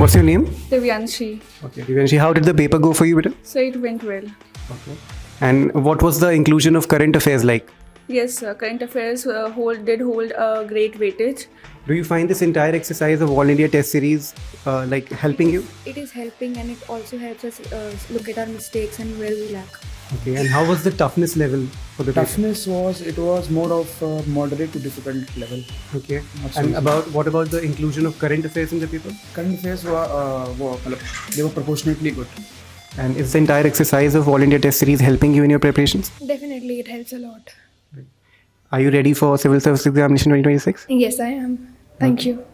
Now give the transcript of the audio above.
What's your name? Divyanshi. Okay, Divyanshi, how did the paper go for you, beta? So it went well. Okay. And what was the inclusion of current affairs like? Yes, current affairs did hold a great weightage. Do you find this entire exercise of All India Test Series like helping you? It is helping, and it also helps us look at our mistakes and where we lack. Okay, and how was the toughness level for the paper? Toughness was more of moderate to difficult level. Okay. Absolutely. And what about the inclusion of current affairs in the paper? Current affairs they were proportionately good. And is the entire exercise of All India Test Series helping you in your preparations? Definitely, it helps a lot. Are you ready for Civil Service Examination 2026? Yes, I am. Thank you.